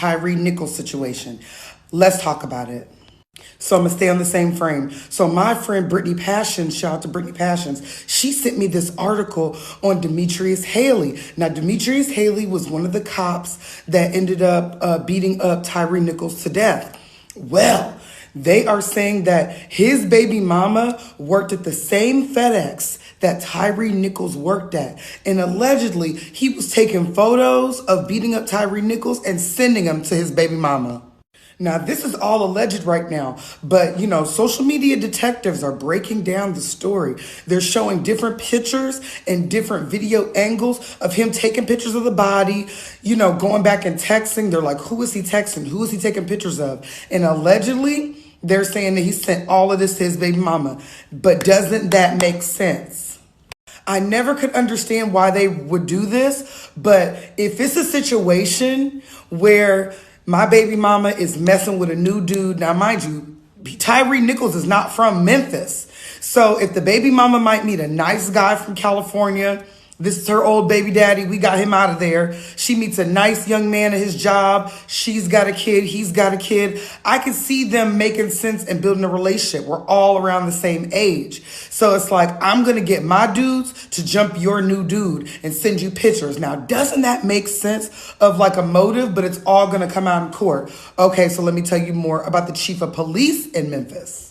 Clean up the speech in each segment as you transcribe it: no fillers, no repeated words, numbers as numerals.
Tyre Nichols situation. Let's talk about it. So I'm gonna stay on the same frame. So my friend Brittany Passions, shout out to Brittany Passions, she sent me this article on Demetrius Hayley. Now Demetrius Hayley was one of the cops that ended up beating up Tyre Nichols to death. Well, they are saying that his baby mama worked at the same FedEx that Tyre Nichols worked at. And allegedly, he was taking photos of beating up Tyre Nichols and sending them to his baby mama. Now, this is all alleged right now, but social media detectives are breaking down the story. They're showing different pictures and different video angles of him taking pictures of the body, going back and texting. They're like, who is he texting? Who is he taking pictures of? And allegedly, they're saying that he sent all of this to his baby mama. But doesn't that make sense? I never could understand why they would do this, but if it's a situation where my baby mama is messing with a new dude, now mind you, Tyre Nichols is not from Memphis. So if the baby mama might meet a nice guy from California, this is her old baby daddy, we got him out of there. She meets a nice young man at his job. She's got a kid, he's got a kid. I can see them making sense and building a relationship. We're all around the same age. So it's like, I'm gonna get my dudes to jump your new dude and send you pictures. Now, doesn't that make sense of like a motive, but it's all gonna come out in court? Okay, so let me tell you more about the chief of police in Memphis.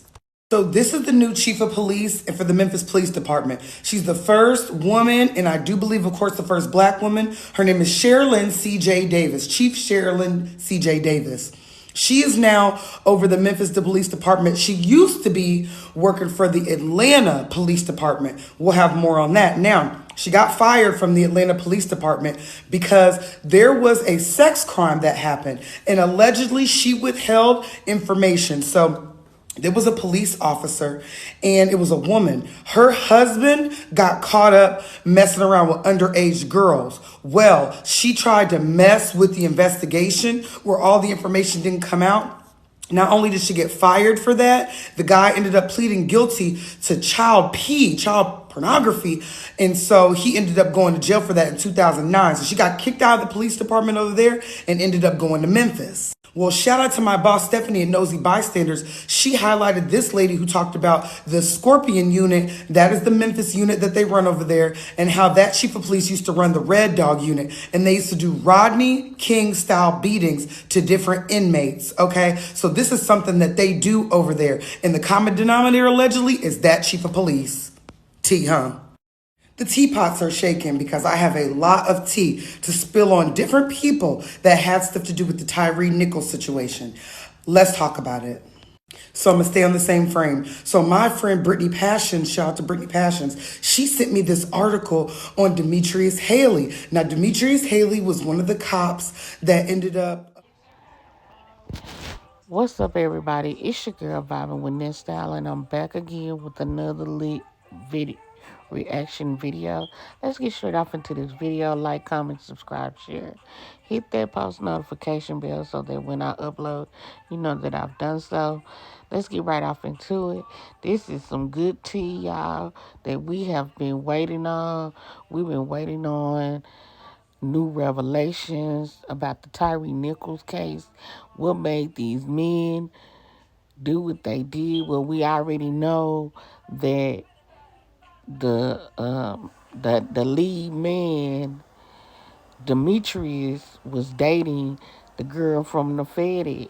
So this is the new chief of police and for the Memphis Police Department. She's the first woman, and I do believe, of course, the first black woman. Her name is Sherilyn C.J. Davis, Chief Sherilyn C.J. Davis. She is now over the Memphis Police Department. She used to be working for the Atlanta Police Department. We'll have more on that. Now, she got fired from the Atlanta Police Department because there was a sex crime that happened, and allegedly she withheld information. So there was a police officer and it was a woman. Her husband got caught up messing around with underage girls. Well, she tried to mess with the investigation where all the information didn't come out. Not only did she get fired for that, the guy ended up pleading guilty to child pornography. And so he ended up going to jail for that in 2009. So she got kicked out of the police department over there and ended up going to Memphis. Well, shout out to my boss, Stephanie, at Nosy Bystanders. She highlighted this lady who talked about the Scorpion unit. That is the Memphis unit that they run over there, and how that chief of police used to run the Red Dog unit. And they used to do Rodney King-style beatings to different inmates, okay? So this is something that they do over there. And the common denominator, allegedly, is that chief of police. Tea, huh? The teapots are shaking because I have a lot of tea to spill on different people that had stuff to do with the Tyre Nichols situation. Let's talk about it. So I'm gonna stay on the same frame. So my friend Brittany Passions, shout out to Brittany Passions, she sent me this article on Demetrius Hayley. Now Demetrius Hayley was one of the cops that ended up. What's up, everybody? It's your girl Vibing with Nest Style, and I'm back again with another lit video reaction video. Let's get straight off into this video. Like, comment, subscribe, share. Hit that post notification bell so that when I upload, you know that I've done so. Let's get right off into it. This is some good tea, y'all, that we have been waiting on. We've been waiting on new revelations about the Tyre Nichols case. What made these men do what they did? Well, we already know that the lead man, Demetrius, was dating the girl from the FedEx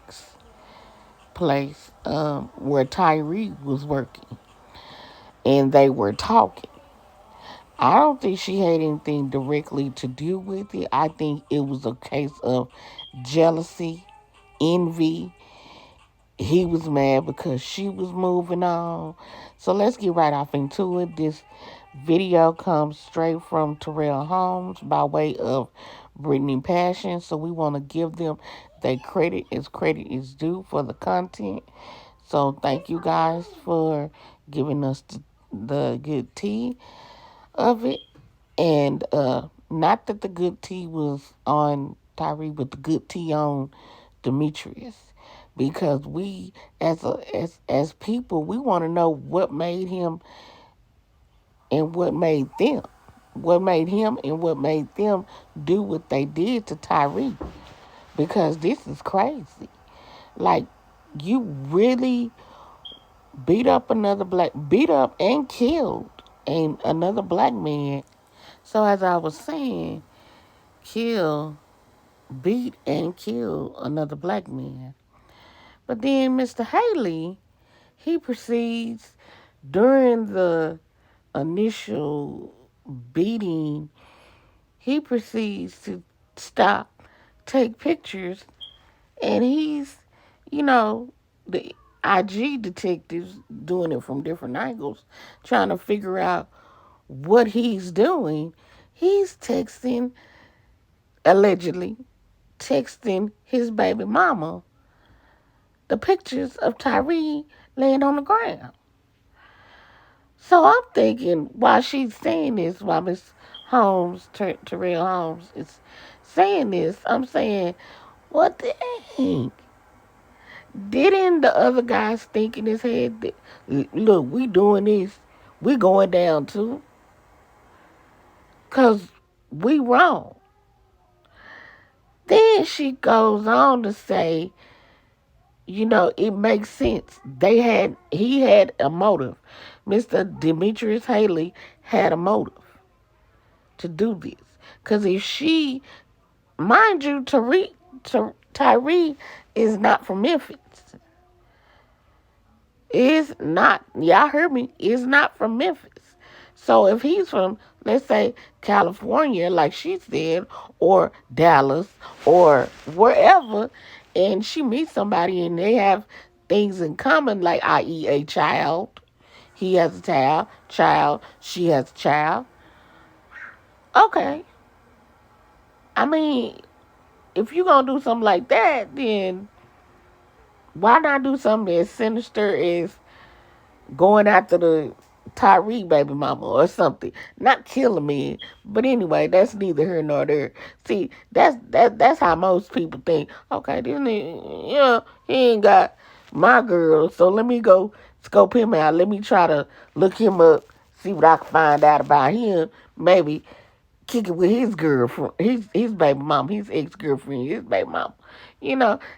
place where Tyre was working, and they were talking. I don't think she had anything directly to do with it. I think it was a case of jealousy, envy. He was mad because she was moving on. So let's get right off into it. This video comes straight from Terrell Holmes by way of Brittany Passion. So we want to give them their credit as credit is due for the content. So thank you guys for giving us the good tea of it. And not that the good tea was on Tyre, but the good tea on Demetrius. Because we, as people, we want to know what made him and what made them. What made him and what made them do what they did to Tyre. because this is crazy. Like, you really beat up and killed another black man. So as I was saying, kill, beat and kill another black man. But then Mr. Haley, he proceeds during the initial beating, he proceeds to stop, take pictures, and he's, you know, the IG detectives doing it from different angles, trying to figure out what he's doing. He's texting, allegedly, texting his baby mama the pictures of Tyre laying on the ground. So I'm thinking, while she's saying this, while Miss Holmes, Terrell Holmes, is saying this, I'm saying, what the heck? Didn't the other guys think in his head that, look, we doing this, we going down too? Because we wrong. Then she goes on to say, it makes sense. He had a motive. Mr. Demetrius Haley had a motive to do this. Because if she, mind you, Tyre is not from Memphis. Is not, y'all heard me, is not from Memphis. So if he's from, let's say, California, like she said, or Dallas, or wherever, and she meets somebody and they have things in common, like i.e. a child, he has a child, she has a child. Okay. I mean, if you're going to do something like that, then why not do something as sinister as going after the Tyre baby mama or something? Not killing me, but anyway, that's neither here nor there. See, that's how most people think. Okay, this nigga, he ain't got my girl, so let me go scope him out. Let me try to look him up, see what I can find out about him. Maybe kick it with his girlfriend, his baby mama, his ex-girlfriend, his baby mama.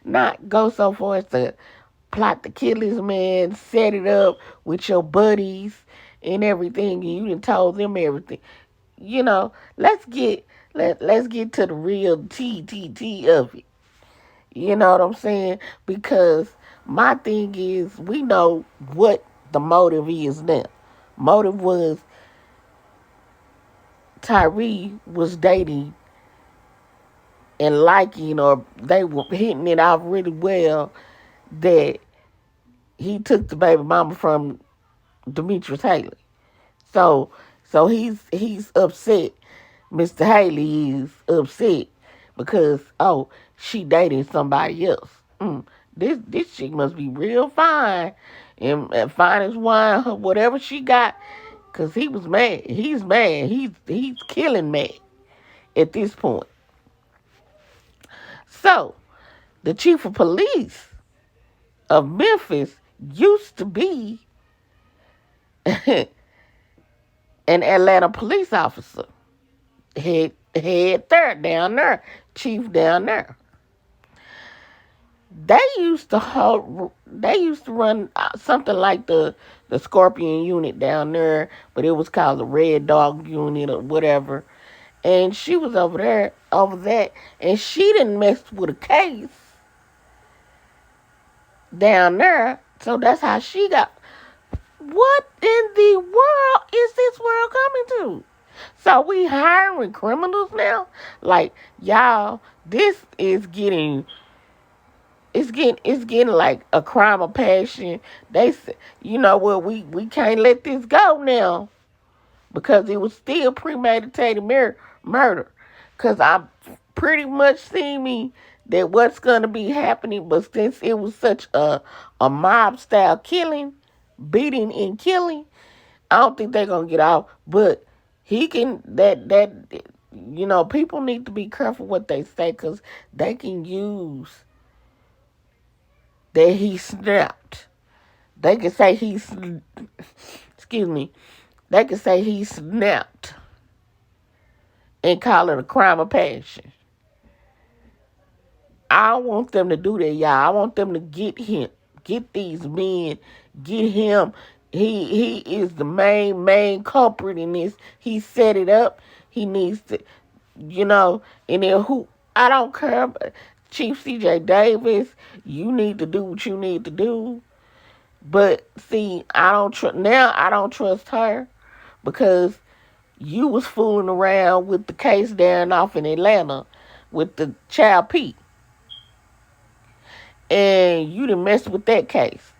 Not go so far as to plot to kill this man, set it up with your buddies and everything, and you done told them everything. Let's get to the real T of it. You know what I'm saying? Because my thing is, we know what the motive is now. Motive was Tyre was dating and liking, or they were hitting it off really well, that he took the baby mama from Demetrius Haley. So he's upset. Mr. Haley is upset because, she dating somebody else. This chick must be real fine, and fine as wine, whatever she got, because he was mad. He's mad. He's killing mad at this point. So the chief of police of Memphis used to be an Atlanta police officer. Head there, down there, chief down there. They used to run something like the Scorpion unit down there, but it was called the Red Dog unit or whatever. And she was over that, and she didn't mess with a case down there. So that's how she got. What in the world is this world coming to? So we hiring criminals now? Like, y'all, this is getting, it's getting like a crime of passion. They say, you know what, we can't let this go now, because it was still premeditated murder. Because I pretty much see me that what's going to be happening, but since it was such a mob style killing, beating and killing, I don't think they're going to get off. But he can, people need to be careful what they say, because they can use that he snapped. They can say excuse me, they can say he snapped and call it a crime of passion. I don't want them to do that, y'all. I want them to get him, get these men, get him. He is the main culprit in this. He set it up. He needs to, and then who? I don't care. But Chief C.J. Davis, you need to do what you need to do. But see, I don't trust her because you was fooling around with the case down off in Atlanta with the child Pete. And you done messed with that case.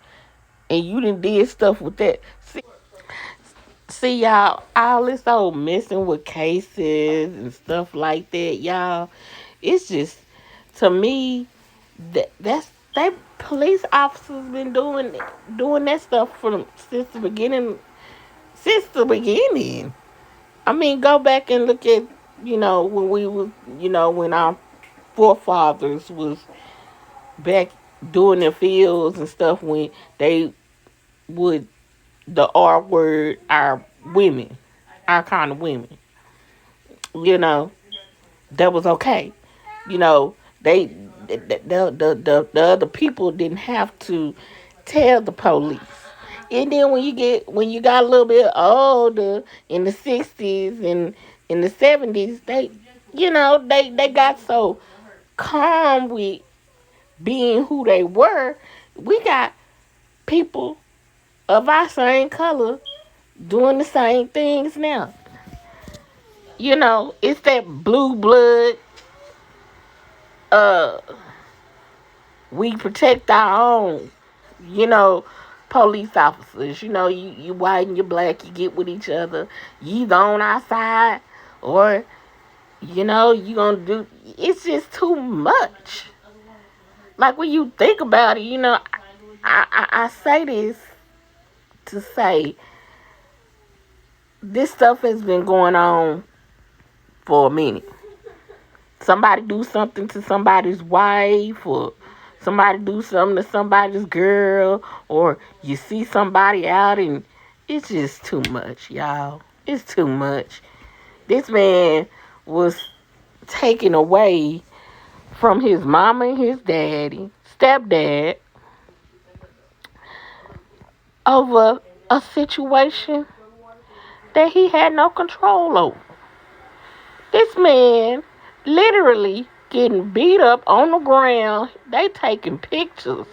And you done did stuff with that. See y'all, all this old messing with cases and stuff like that, y'all. It's just, to me, that's they police officers been doing that stuff since the beginning. Since the beginning. I mean, go back and look at, when we was, when our forefathers was back doing their fields and stuff, when they would the R word our women, our kind of women. That was okay. They the other people didn't have to tell the police. And then when you got a little bit older in the 60s and in the 70s, they got so calm with being who they were. We got people of our same color doing the same things now. It's that blue blood. Uh, we protect our own. You know, Police officers. You white and you black. You get with each other. You either on our side or you gonna do. It's just too much. Like when you think about it, I say this to say this stuff has been going on for a minute. Somebody do something to somebody's wife, or somebody do something to somebody's girl, or you see somebody out, and it's just too much, y'all. It's too much. This man was taken away from his mama and his daddy, stepdad, over a situation that he had no control over. This man literally getting beat up on the ground. They taking pictures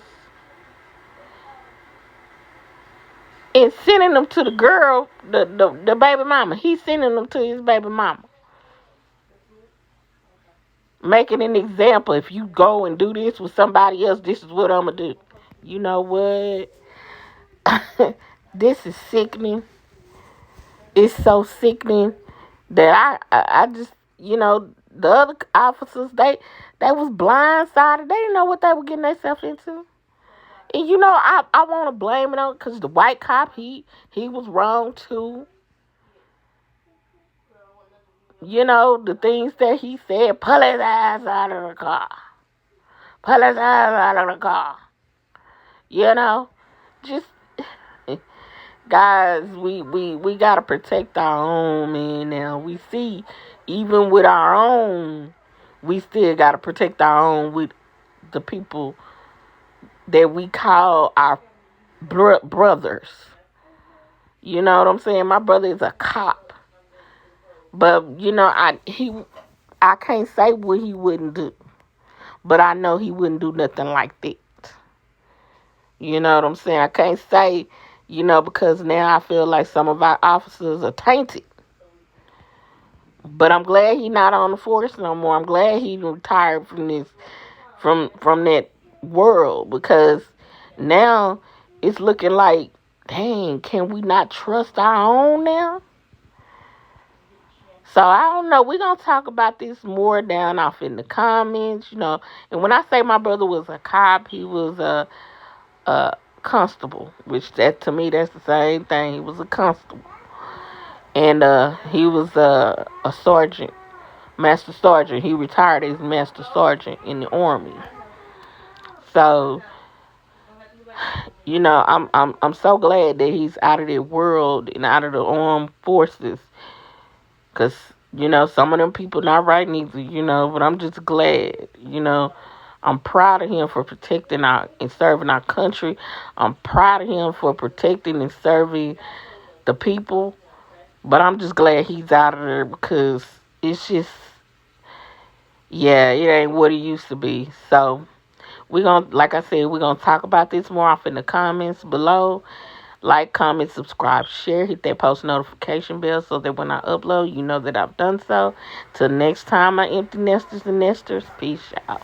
and sending them to the girl, the baby mama. He's sending them to his baby mama. Making an example. If you go and do this with somebody else, this is what I'm going to do. You know what? This is sickening. It's so sickening that I just, the other officers, they was blindsided. They didn't know what they were getting themselves into. And, I want to blame it on, because the white cop, he was wrong too. The things that he said, pull his ass out of the car. Pull his ass out of the car. Just, guys, we got to protect our own, man. Now, we see, even with our own, we still got to protect our own with the people that we call our brothers. You know what I'm saying? My brother is a cop. But, I can't say what he wouldn't do. But I know he wouldn't do nothing like that. You know what I'm saying? I can't say, because now I feel like some of our officers are tainted. But I'm glad he's not on the force no more. I'm glad he retired from this, from that world, because now it's looking like, dang, can we not trust our own now? So I don't know. We're going to talk about this more down off in the comments, And when I say my brother was a cop, he was a constable, which to me, that's the same thing. He was a constable. And he was a sergeant, master sergeant. He retired as master sergeant in the Army. So, I'm so glad that he's out of the world and out of the armed forces. Because, some of them people not right neither, but I'm just glad, I'm proud of him for protecting and serving our country. I'm proud of him for protecting and serving the people. But I'm just glad he's out of there because it's just, yeah, it ain't what it used to be. So we're going to, like I said, we're going to talk about this more off in the comments below. Like, comment, subscribe, share, hit that post notification bell so that when I upload, you know that I've done so. Till next time, my empty nesters and nesters, peace out.